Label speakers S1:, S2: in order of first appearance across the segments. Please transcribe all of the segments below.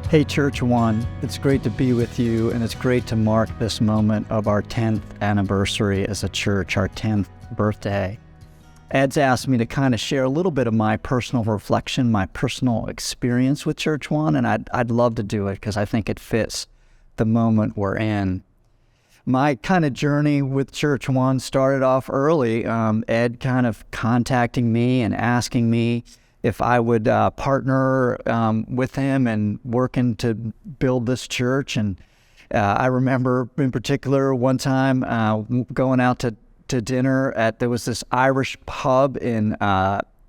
S1: Hey, ChurchOne, it's great to be with you, and it's great to mark this moment of our 10th anniversary as a church, our 10th birthday. Ed's asked me to kind of share a little bit of my personal reflection, my personal experience with ChurchOne, and I'd love to do it because I think it fits the moment we're in. My kind of journey with ChurchOne started off early. Ed kind of contacting me and asking me if I would partner with him and working to build this church. And I remember in particular one time going out to dinner there was this Irish pub in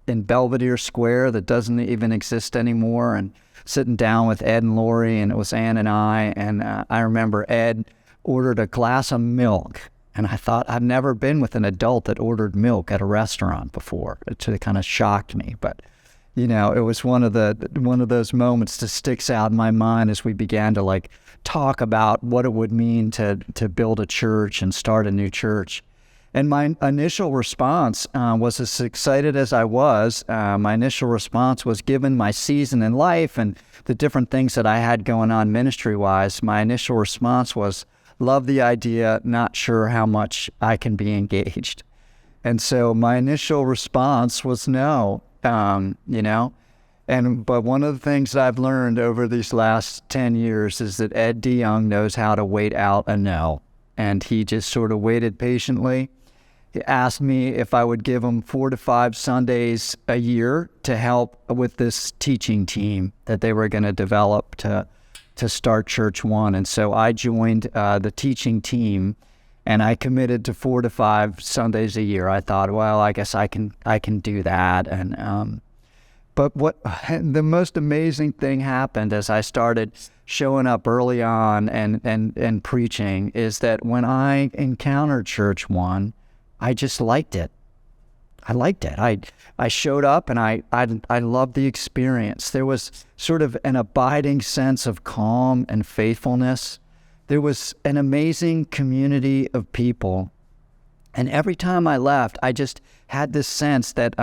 S1: Belvedere Square that doesn't even exist anymore, and sitting down with Ed and Lori, and it was Ann and I remember Ed ordered a glass of milk. And I thought, I've never been with an adult that ordered milk at a restaurant before. It kind of shocked me, but you know, it was one of those moments that sticks out in my mind as we began to talk about what it would mean to build a church and start a new church. And my initial response was, as excited as I was, my initial response was, given my season in life and the different things that I had going on ministry-wise, my initial response was, love the idea, not sure how much I can be engaged. And so my initial response was no. But one of the things that I've learned over these last 10 years is that Ed DeYoung knows how to wait out a no. And he just sort of waited patiently. He asked me if I would give him 4 to 5 Sundays a year to help with this teaching team that they were going to develop to start ChurchOne. And so I joined the teaching team, and I committed to 4 to 5 Sundays a year. I thought, well, I guess I can do that. And but what the most amazing thing happened as I started showing up early on and preaching is that when I encountered ChurchOne, I just liked it. I liked it. I showed up and I loved the experience. There was sort of an abiding sense of calm and faithfulness. There was an amazing community of people. And every time I left, I just had this sense that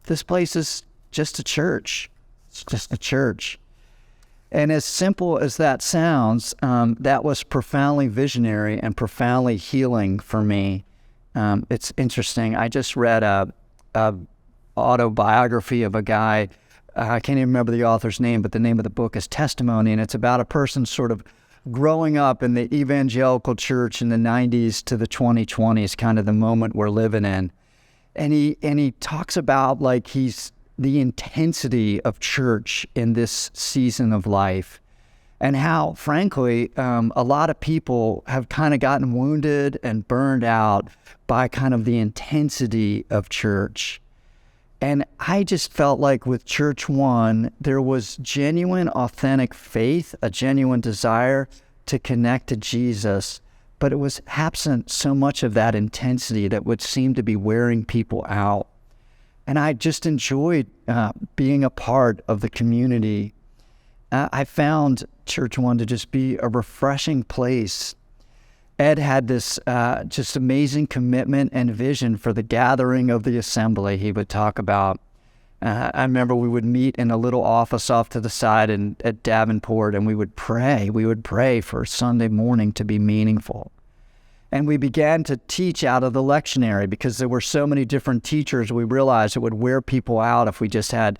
S1: this place is just a church. It's just a church. And as simple as that sounds, that was profoundly visionary and profoundly healing for me. It's interesting. I just read a autobiography of a guy. I can't even remember the author's name, but the name of the book is Testimony, and it's about a person sort of growing up in the evangelical church in the 90s to the 2020s, kind of the moment we're living in. And he talks about the intensity of church in this season of life, and how, frankly, a lot of people have kind of gotten wounded and burned out by kind of the intensity of church. And I just felt like with ChurchOne, there was genuine, authentic faith, a genuine desire to connect to Jesus, but it was absent so much of that intensity that would seem to be wearing people out. And I just enjoyed being a part of the community. I found ChurchOne to just be a refreshing place. Ed had this just amazing commitment and vision for the gathering of the assembly he would talk about. I remember we would meet in a little office off to the side at Davenport, and we would pray. We would pray for Sunday morning to be meaningful. And we began to teach out of the lectionary because there were so many different teachers. We realized it would wear people out if we just had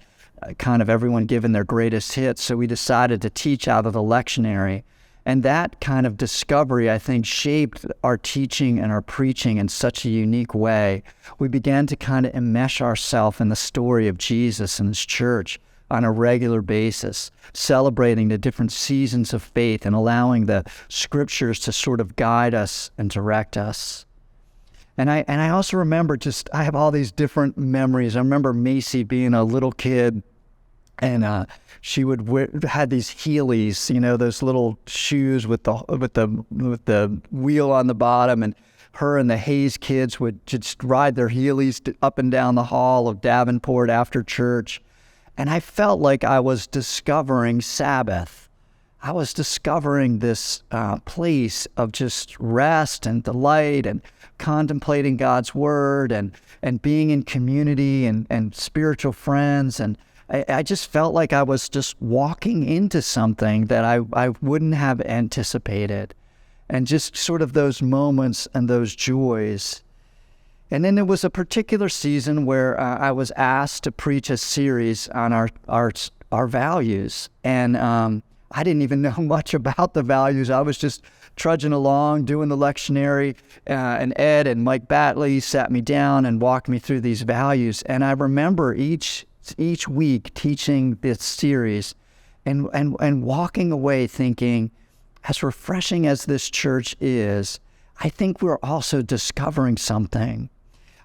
S1: kind of everyone giving their greatest hits. So we decided to teach out of the lectionary. And that kind of discovery, I think, shaped our teaching and our preaching in such a unique way. We began to kind of enmesh ourselves in the story of Jesus and his church on a regular basis, celebrating the different seasons of faith and allowing the scriptures to sort of guide us and direct us. And I also remember I have all these different memories. I remember Macy being a little kid, and she had these Heelys, those little shoes with the wheel on the bottom, and her and the Hayes kids would just ride their Heelys up and down the hall of Davenport after church. And I felt like I was discovering Sabbath. I was discovering this place of just rest and delight and contemplating God's word and being in community and spiritual friends. And I just felt like I was just walking into something that I wouldn't have anticipated. And just sort of those moments and those joys. And then there was a particular season where I was asked to preach a series on our values. And I didn't even know much about the values. I was just trudging along, doing the lectionary, and Ed and Mike Batley sat me down and walked me through these values. And I remember each week teaching this series and walking away thinking, as refreshing as this church is, I think we're also discovering something.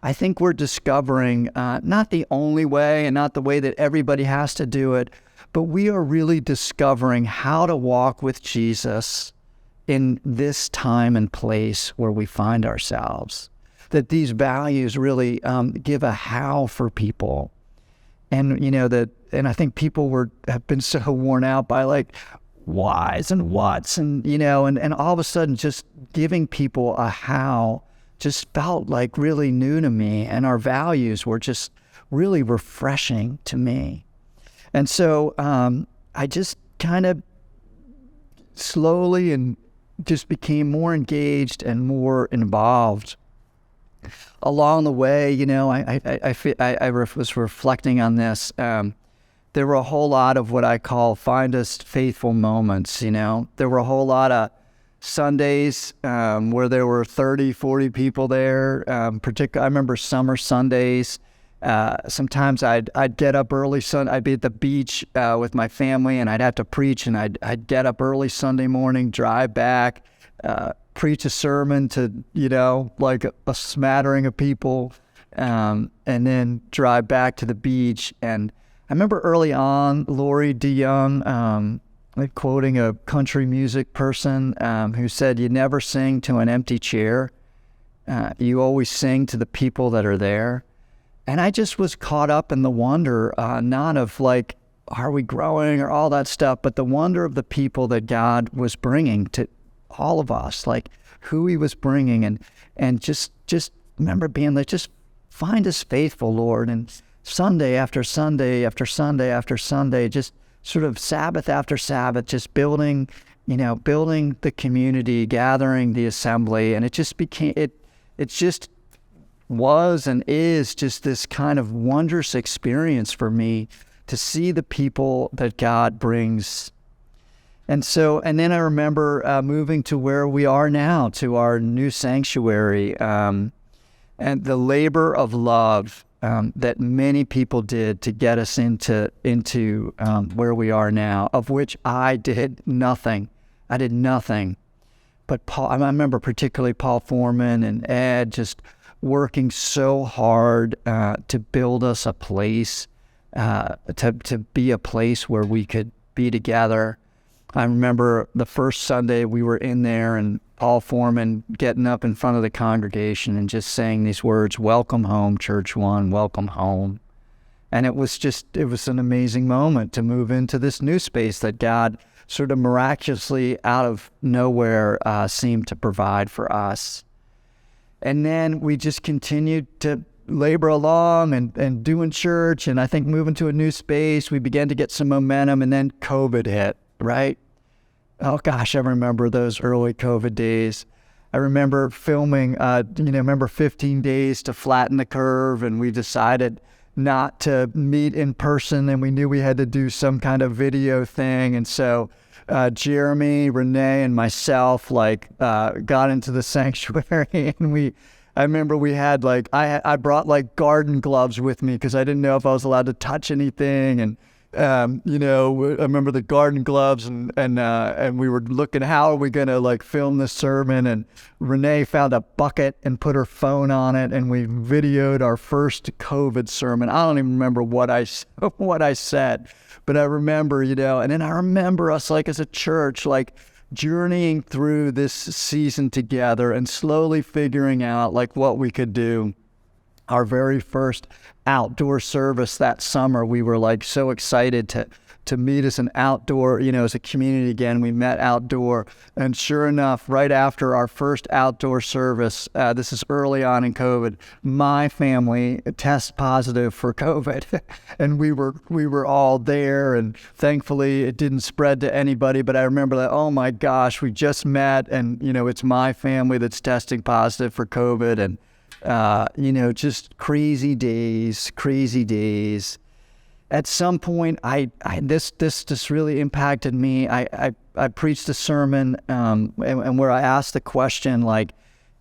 S1: I think we're discovering not the only way and not the way that everybody has to do it, but we are really discovering how to walk with Jesus in this time and place where we find ourselves. That these values really give a how for people. And, and I think people have been so worn out by like, whys and whats and all of a sudden just giving people a how just felt like really new to me, and our values were just really refreshing to me. And so I just kind of slowly and just became more engaged and more involved. Along the way, I was reflecting on this. There were a whole lot of what I call find us faithful moments, There were a whole lot of Sundays where there were 30, 40 people there. I remember summer Sundays. Sometimes I'd get up early. I'd be at the beach with my family, and I'd have to preach, and I'd get up early Sunday morning, drive back, preach a sermon to, like a smattering of people, and then drive back to the beach. And I remember early on, Lori DeYoung, quoting a country music person who said, "You never sing to an empty chair. You always sing to the people that are there." And I just was caught up in the wonder, not of like, are we growing or all that stuff, but the wonder of the people that God was bringing to all of us, like who he was bringing. And just remember being like, just find us faithful, Lord. And Sunday after Sunday after Sunday after Sunday, just sort of Sabbath after Sabbath, just building the community, gathering the assembly. And it just became, it just was and is just this kind of wondrous experience for me to see the people that God brings. And then I remember moving to where we are now, to our new sanctuary, and the labor of love that many people did to get us into where we are now, of which I did nothing. I did nothing. But I remember particularly Paul Foreman and Ed just working so hard to build us a place, to be a place where we could be together. I remember the first Sunday we were in there, and Paul Foreman getting up in front of the congregation and just saying these words, "Welcome home, ChurchOne, welcome home." And it was an amazing moment to move into this new space that God sort of miraculously out of nowhere seemed to provide for us. And then we just continued to labor along and doing church, and I think moving to a new space, we began to get some momentum, and then COVID hit, right? Oh gosh, I remember those early COVID days. I remember filming, 15 days to flatten the curve, and we decided not to meet in person, and we knew we had to do some kind of video thing. And so Jeremy, Renee, and myself got into the sanctuary, and I remember we had I brought garden gloves with me because I didn't know if I was allowed to touch anything. And I remember the garden gloves, and we were looking, how are we going to film this sermon? And Renee found a bucket and put her phone on it, and we videoed our first COVID sermon. I don't even remember what I said, but I remember, and then I remember us as a church, journeying through this season together and slowly figuring out what we could do. Our very first outdoor service that summer, we were so excited to meet as an outdoor, as a community again. We met outdoor, and sure enough, right after our first outdoor service, this is early on in COVID, my family test positive for COVID, and we were all there, and thankfully it didn't spread to anybody. But I remember that, oh my gosh, we just met, and it's my family that's testing positive for COVID, and just crazy days. At some point, this just really impacted me. I preached a sermon, and where I asked the question, like,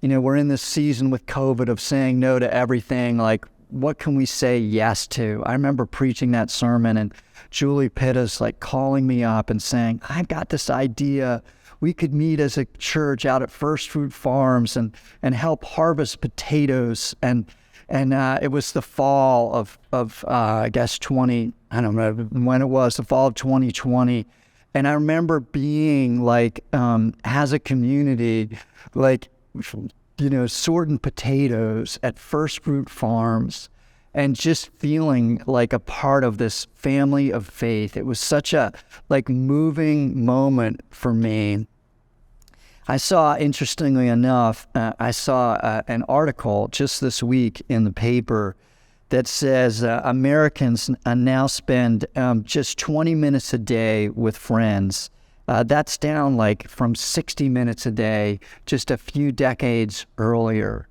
S1: we're in this season with COVID of saying no to everything. Like, what can we say yes to? I remember preaching that sermon, and Julie Pitta's like calling me up and saying, I've got this idea. We could meet as a church out at First Fruit Farms and help harvest potatoes. And it was the fall of I guess I don't know when it was, the fall of 2020. And I remember being like, as a community, like, sorting potatoes at First Fruit Farms and just feeling like a part of this family of faith. It was such a moving moment for me. I saw, interestingly enough, an article just this week in the paper that says Americans now spend just 20 minutes a day with friends. That's down from 60 minutes a day just a few decades earlier.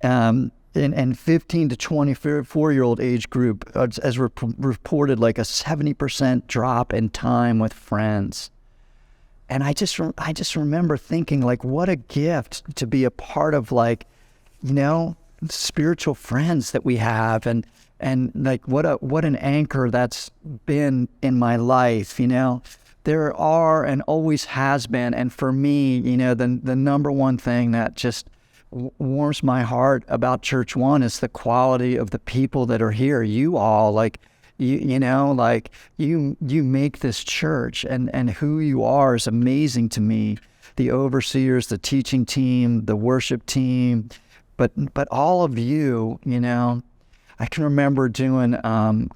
S1: And 15 to 24-year-old age group has reported a 70% drop in time with friends. And I just remember thinking, what a gift to be a part of, spiritual friends that we have, and what an anchor that's been in my life. There are and always has been, and for me, the number one thing that just warms my heart about ChurchOne is the quality of the people that are here. You all, you make this church, and who you are is amazing to me. The overseers, the teaching team, the worship team, but all of you, I can remember doing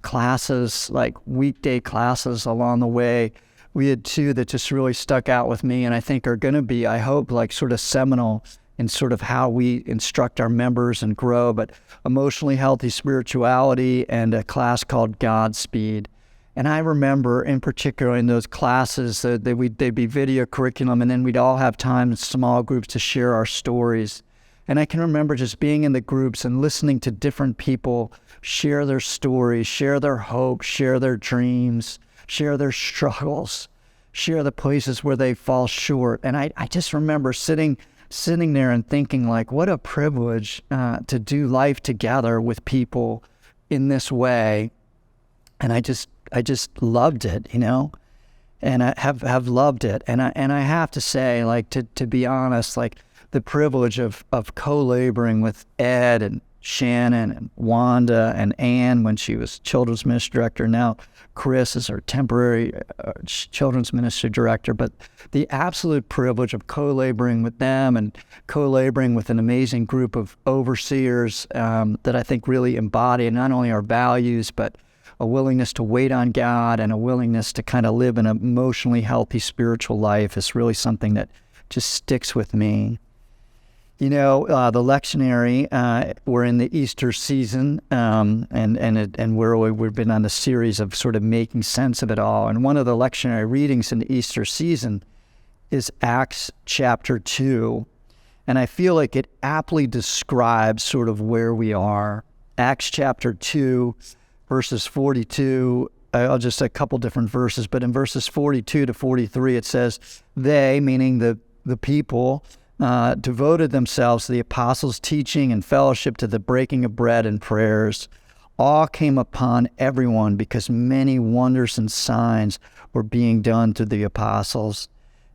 S1: classes, weekday classes along the way. We had two that just really stuck out with me, and I think are going to be, I hope, sort of seminal in sort of how we instruct our members and grow. But emotionally healthy spirituality and a class called Godspeed. And I remember in particular in those classes, they'd be video curriculum, and then we'd all have time in small groups to share our stories. And I can remember just being in the groups and listening to different people share their stories, share their hopes, share their dreams, share their struggles, share the places where they fall short. And I just remember sitting there and thinking, what a privilege to do life together with people in this way. And I just loved it, and I have loved it. And I have to say, to be honest, the privilege of co-laboring with Ed and Shannon and Wanda and Ann when she was children's ministry director. Now Chris is our temporary children's ministry director. But the absolute privilege of co-laboring with them and co-laboring with an amazing group of overseers that I think really embody not only our values, but a willingness to wait on God and a willingness to kind of live an emotionally healthy spiritual life is really something that just sticks with me. The lectionary, we're in the Easter season, and we've been on a series of sort of making sense of it all. And one of the lectionary readings in the Easter season is Acts chapter 2. And I feel like it aptly describes sort of where we are. Acts chapter 2, verses 42, I'll just say a couple different verses, but in verses 42 to 43, it says, they, meaning the people, devoted themselves to the apostles' teaching and fellowship, to the breaking of bread and prayers. Awe came upon everyone because many wonders and signs were being done through the apostles.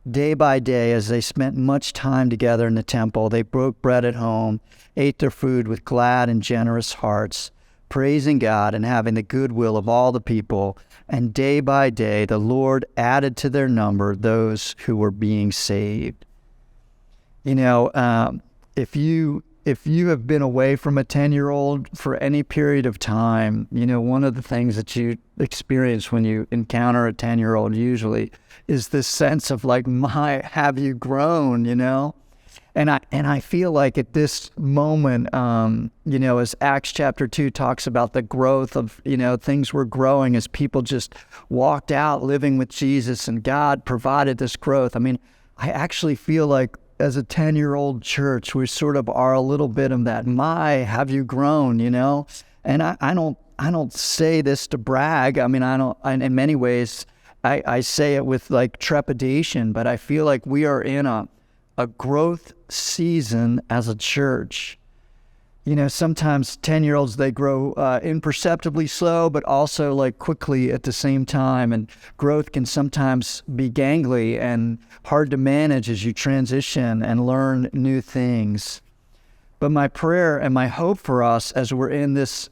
S1: Day by day, as they spent much time together in the temple, they broke bread at home, ate their food with glad and generous hearts, praising God and having the goodwill of all the people. And day by day, the Lord added to their number those who were being saved. If you if you have been away from a 10-year-old for any period of time, one of the things that you experience when you encounter a 10-year-old usually is this sense of like, have you grown, And I feel like at this moment, as Acts chapter 2 talks about the growth of, things were growing as people just walked out living with Jesus and God provided this growth. I mean, I actually feel like as a 10-year-old church, we sort of are a little bit of that, have you grown, And I don't say this to brag. I mean, in many ways, I say it with like trepidation, but I feel like we are in a growth season as a church. Sometimes 10-year-olds, they grow imperceptibly slow, but also like quickly at the same time. And growth can sometimes be gangly and hard to manage as you transition and learn new things. But my prayer and my hope for us as we're in this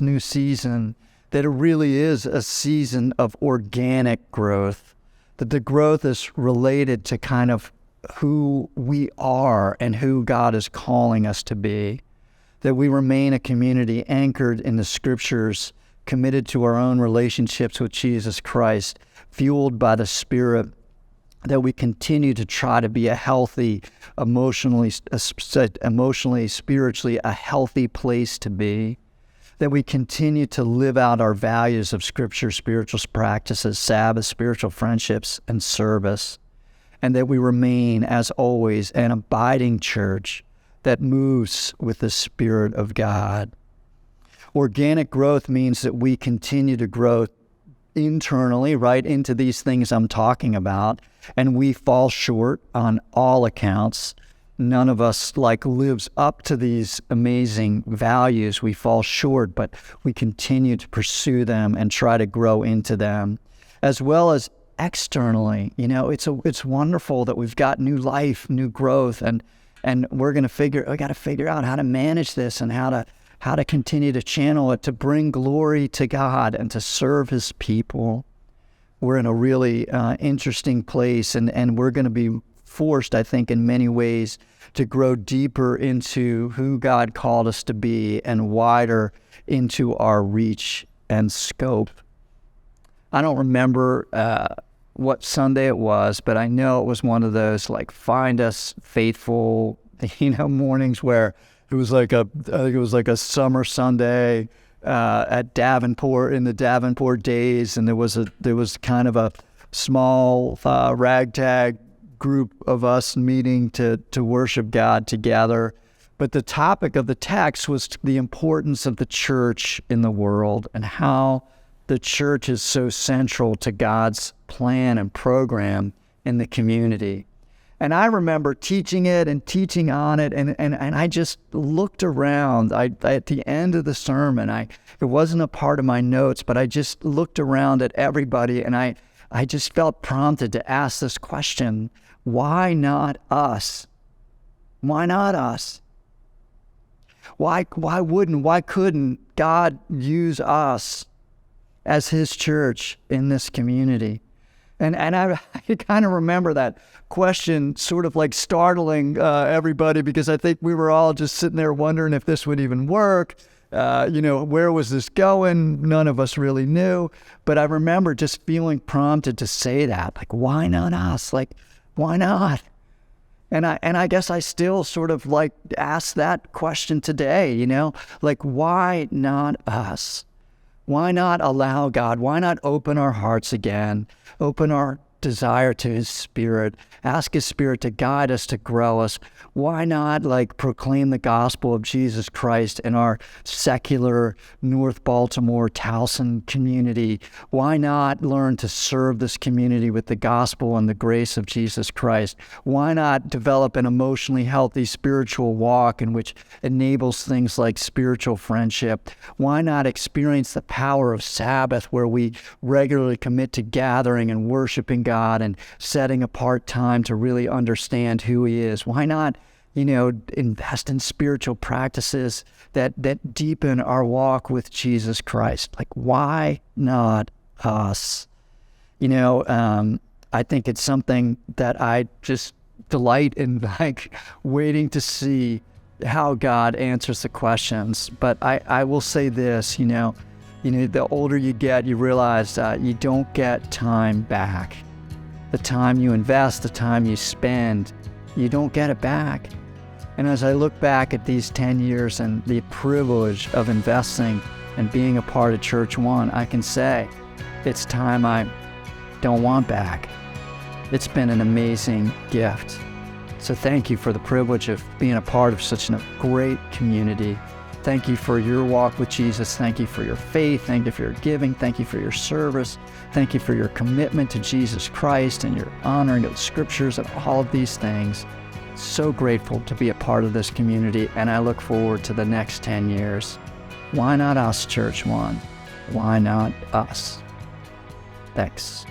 S1: new season, that it really is a season of organic growth, that the growth is related to kind of who we are and who God is calling us to be, that we remain a community anchored in the Scriptures, committed to our own relationships with Jesus Christ, fueled by the Spirit, that we continue to try to be a healthy, emotionally, spiritually, a healthy place to be, that we continue to live out our values of Scripture, spiritual practices, Sabbath, spiritual friendships, and service, and that we remain, as always, an abiding church that moves with the Spirit of God. Organic growth means that we continue to grow internally, right into these things I'm talking about, and we fall short on all accounts. None of us lives up to these amazing values. We fall short, but we continue to pursue them and try to grow into them, as well as externally. It's wonderful that we've got new life, new growth, and we got to figure out how to manage this and how to continue to channel it to bring glory to God and to serve His people. We're in a really interesting place, and we're going to be forced, I think, in many ways to grow deeper into who God called us to be and wider into our reach and scope. I don't remember what Sunday it was, but I know it was one of those find us faithful, mornings where it was I think it was like a summer Sunday at Davenport in the Davenport days, and there was kind of a small ragtag group of us meeting to worship God together. But the topic of the text was the importance of the church in the world and how the church is so central to God's plan and program in the community. And I remember teaching it and teaching on it, and I just looked around. At the end of the sermon, it wasn't a part of my notes, but I just looked around at everybody, and I just felt prompted to ask this question: why not us? Why not us? Why couldn't God use us as His church in this community? And I kind of remember that question sort of startling everybody, because I think we were all just sitting there wondering if this would even work. Where was this going? None of us really knew. But I remember just feeling prompted to say that, why not us? Why not? And I guess I still sort of ask that question today, why not us? Why not allow God? Why not open our hearts again? Open our desire to His Spirit. Ask His Spirit to guide us, to grow us. Why not proclaim the gospel of Jesus Christ in our secular North Baltimore, Towson community? Why not learn to serve this community with the gospel and the grace of Jesus Christ? Why not develop an emotionally healthy spiritual walk in which enables things like spiritual friendship? Why not experience the power of Sabbath, where we regularly commit to gathering and worshiping God and setting apart time to really understand who He is? Why not, invest in spiritual practices that deepen our walk with Jesus Christ? Why not us? I think it's something that I just delight in, waiting to see how God answers the questions. But I will say this, the older you get, you realize you don't get time back. The time you invest, the time you spend, you don't get it back. And as I look back at these 10 years and the privilege of investing and being a part of ChurchOne, I can say it's time I don't want back. It's been an amazing gift. So thank you for the privilege of being a part of such a great community. Thank you for your walk with Jesus. Thank you for your faith. Thank you for your giving. Thank you for your service. Thank you for your commitment to Jesus Christ and your honoring of the scriptures and all of these things. So grateful to be a part of this community, and I look forward to the next 10 years. Why not us, ChurchOne? Why not us? Thanks.